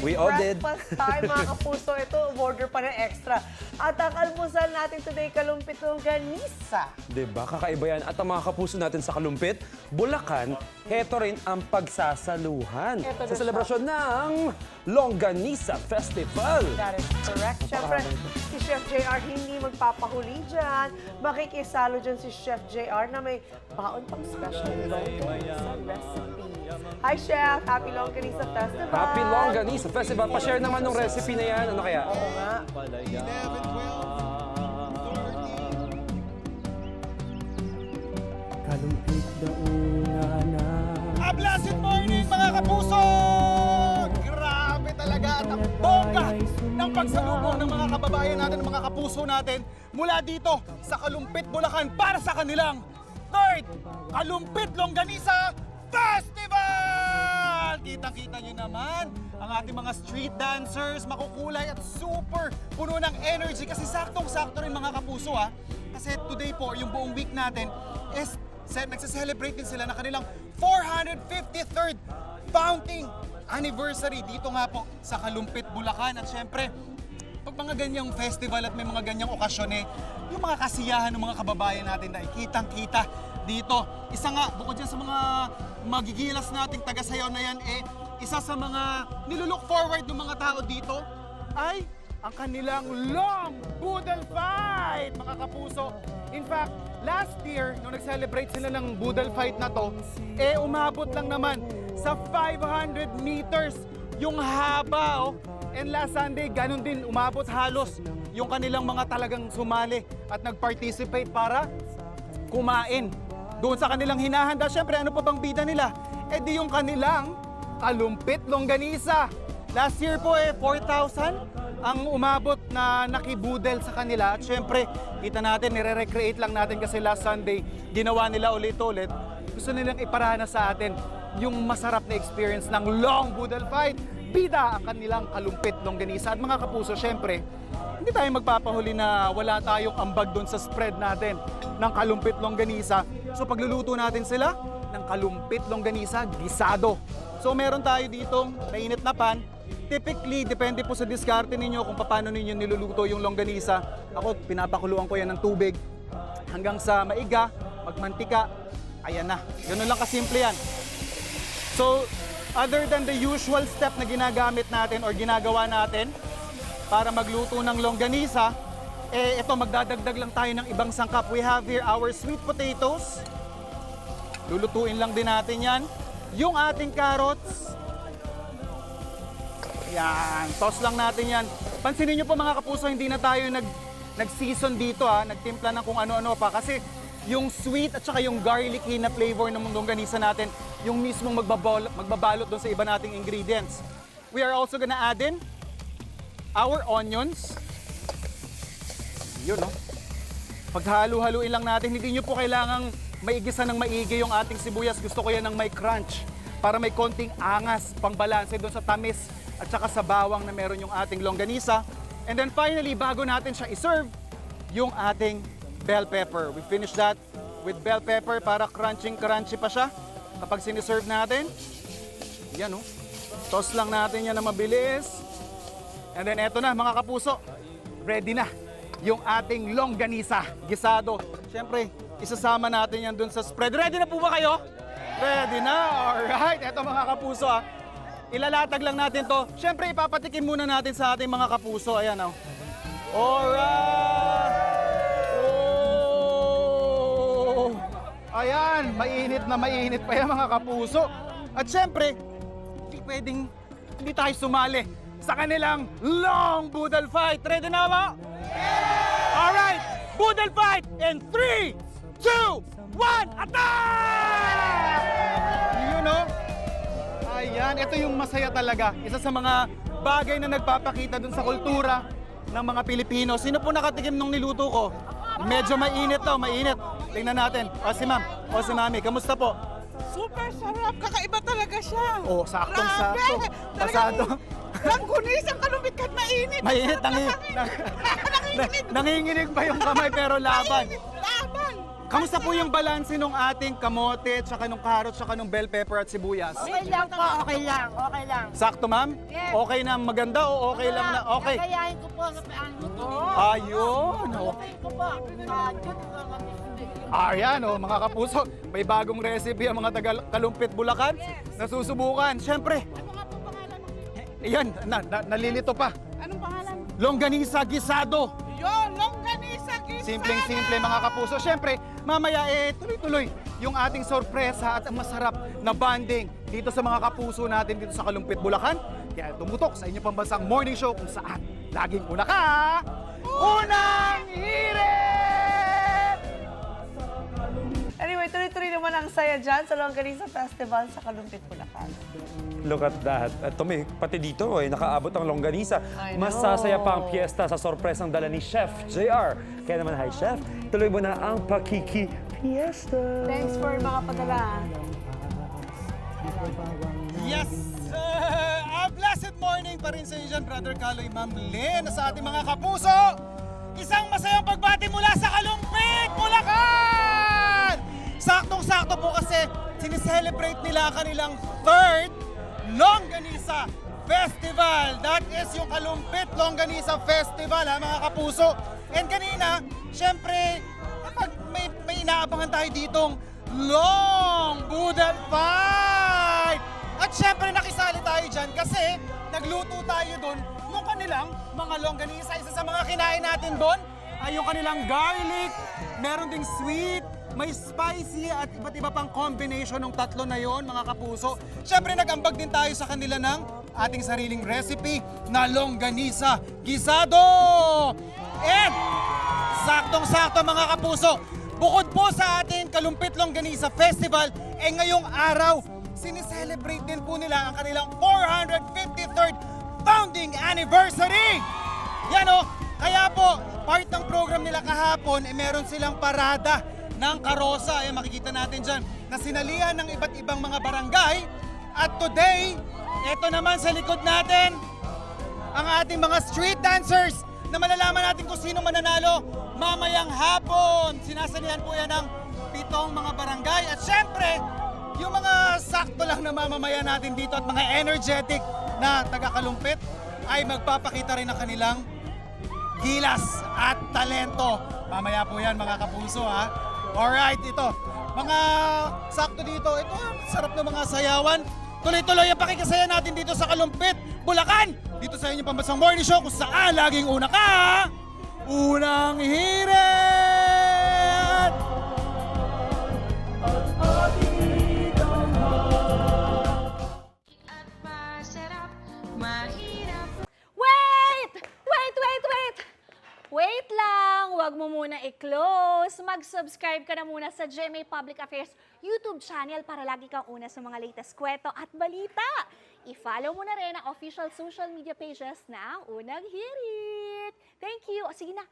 We all did. Breakfast time, mga kapuso. Ito, order pa ng extra. At ang almusal natin today, kalumpit ng ganisa. Diba? Kakaiba yan. At ang mga kapuso natin sa Kalumpit, Bulacan, heto rin ang pagsasaluhan Eto na sa selebrasyon ng Longganisa Festival. That is correct. Siyempre, si Chef JR hindi magpapahuli dyan. Makikisalo dyan si Chef JR na may baon pang special longganisa recipe. Hi, Chef! Happy Longganisa Festival! Happy Longganisa Festival. Pa-share naman ng recipe na yan. Ano kaya? Oo nga. Kalumpit dauna na. Blessed morning mga kapuso! Grabe talaga at ang bongga ng pagsalubong ng mga kababayan natin, ng mga kapuso natin mula dito sa Kalumpit, Bulacan para sa kanilang third Kalumpit Longganisa Festival! Kitang-kita nyo naman ang ating mga street dancers, makukulay at super puno ng energy kasi saktong-sakto rin mga kapuso ha. Kasi today po, yung buong week natin is nagse-celebrate din sila ng kanilang 453rd founding anniversary dito nga po sa Kalumpit, Bulacan. At syempre, pag mga ganyang festival at may mga ganyang okasyon yung mga kasiyahan ng mga kababayan natin na kitang-kita dito. Isa nga, bukod dyan sa mga magigilas nating taga-sayaw na yan, isa sa mga nilulook forward ng mga tao dito ay ang kanilang long boodle fight, mga kapuso. In fact, last year, nung nag-celebrate sila ng boodle fight na to, umabot lang naman sa 500 meters yung haba. And last Sunday, ganun din, umabot halos yung kanilang mga talagang sumali at nag-participate para kumain doon sa kanilang hinahanda. Siyempre, ano pa bang bida nila? Di yung kanilang Kalumpit Longganisa. Last year po 4,000 ang umabot na nakibudel sa kanila. At syempre, kita natin, nire-recreate lang natin kasi last Sunday, ginawa nila ulit-ulit. Gusto nilang iparana sa atin yung masarap na experience ng long boodle fight. Bida ang kanilang Kalumpit Longganisa. At mga kapuso, syempre, hindi tayo magpapahuli na wala tayong ambag doon sa spread natin ng Kalumpit Longganisa. So pagluluto natin sila ng Kalumpit Longganisa gisado. So meron tayo ditong mainit na pan. Typically, depende po sa diskarte ninyo kung paano ninyo niluluto yung longganisa. Ako, pinapakuluan ko yan ng tubig hanggang sa maiga, magmantika. Ayan na. Ganun lang kasimple yan. So, other than the usual step na ginagamit natin or ginagawa natin para magluto ng longganisa, ito, magdadagdag lang tayo ng ibang sangkap. We have here our sweet potatoes. Lulutuin lang din natin yan. Yung ating carrots. Yan, toss lang natin yan. Pansinin nyo po mga kapuso, hindi na tayo nag-season dito nagtimpla ng kung ano-ano pa. Kasi yung sweet at saka yung garlicky na flavor ng longganisa natin, yung mismong magbabalot doon sa iba nating ingredients. We are also gonna add in our onions. Yun, no? Paghalo-haluin lang natin, hindi nyo po kailangang maigisa ng maigi yung ating sibuyas. Gusto ko yan ng may crunch para may konting angas, pangbalanse doon sa tamis at saka sa bawang na meron yung ating longganisa. And then finally, bago natin siya iserve, yung ating bell pepper. We finish that with bell pepper para crunchy pa siya kapag siniserve natin. Yan, oh. Toss lang natin yan na mabilis. And then eto na mga kapuso, ready na yung ating longganisa gisado. Siyempre, isasama natin yan dun sa spread. Ready na po ba kayo? Ready na? Alright, eto mga kapuso ilalatag lang natin to. Siyempre, ipapatikim muna natin sa ating mga kapuso. Ayan, oh. Alright! Oh! Ayan, mainit pa yan mga kapuso. At siyempre, hindi tayo sumali sa kanilang long boodle fight. Ready na ba? Alright, boodle fight in 3, 2, 1, attack! You know? Ayan, ito yung masaya talaga. Isa sa mga bagay na nagpapakita dun sa kultura ng mga Pilipino. Sino po nakatikim nung niluto ko? Medyo mainit to, mainit. Tingnan natin. O si ma'am, o si mami, kamusta po? Super sarap, kakaiba talaga siya. Oh, saktong-sakto. Pasado. Langkunis ang kalumpit kahit mainit. Mainit, nanginginig pa yung kamay pero laban. Laban. Kamusta po yung balanse ng ating kamote, tsaka nung carrot, tsaka nung bell pepper at sibuyas? Okay lang po, okay lang, okay lang. Sakto, ma'am? Yes. Okay na maganda o okay lang na okay? Kakayahin ko po sa paano to. Ayun. Kakayahin ko po. Ayan, mga kapuso, may bagong recipe ang mga taga Kalumpit, Bulacan na susubukan. Siyempre, Ano nga po pangalan? ayan, nalilito pa. Anong pangalan? Longganisa gisado. Yun, longganisa gisado. Simpleng-simple mga kapuso. Siyempre, mamaya tuloy-tuloy yung ating sorpresa at ang masarap na banding dito sa mga kapuso natin dito sa Kalumpit, Bulacan. Kaya tumutok sa inyong pambansang morning show kung saan laging una ka, unang hirit! Anyway, tuloy-tuloy naman ang saya dyan sa Longganisa Festival sa Kalumpit, Bulacan. Look at that. At pati dito, nakaabot ang longganisa. I Mas know. sasaya pa ang piyesta sa sorpresang dala ni Chef JR. Kaya naman, hi Chef, tuloy mo na ang pakiki-fiesta. Thanks for mga padala. Yes! A blessed morning pa rin sa inyo dyan, Brother Kaloy, Ma'am Lynn, sa ating mga kapuso. Isang masayang pagbati mula sa Kalumpit, Bulacan! Saktong-sakto po kasi sineselebrate nila ang kanilang third Longganisa Festival. That is yung Kalumpit Longganisa Festival, mga kapuso. And kanina, syempre, kapag may inaabangan tayo ditong long Buddha fight. At syempre nakisali tayo dyan kasi nagluto tayo doon ng kanilang mga longganisa. Isa sa mga kinain natin doon ay yung kanilang garlic, meron ding sweet, may spicy at iba't iba pang combination ng tatlo na yon, mga kapuso. Syempre nag-ambag din tayo sa kanila ng ating sariling recipe na longganisa gisado. And saktong-sakto mga kapuso, bukod po sa ating Kalumpit Longganisa Festival, ngayong araw, sineselebrate din po nila ang kanilang 453rd founding anniversary! Yan kaya po, part ng program nila kahapon, meron silang parada ng karosa. Makikita natin dyan na sinalihan ng iba't ibang mga barangay. At today, ito naman sa likod natin, ang ating mga street dancers na malalaman natin kung sino mananalo mamayang hapon. Sinasalihan po yan ng 7 mga barangay. At syempre, yung mga sakto lang na mamamayan natin dito at mga energetic na taga-Kalumpit ay magpapakita rin ng kanilang gilas at talento. Mamaya po yan mga kapuso ha. Alright, ito. Mga sakto dito. Ito, sarap ng mga sayawan. Tuloy-tuloy ang pakikasaya natin dito sa Kalumpit, Bulacan. Dito sa inyong pambansang morning show kung saan laging una ka, unang hirit! Wait! Wait, wait, wait! Wait lang! Huwag mo muna i-close. Mag-subscribe ka na muna sa GMA Public Affairs YouTube channel para lagi kang una sa mga latest kwento at balita. I-follow mo na rin ang official social media pages ng Unang Hirit. Thank you! O sige na,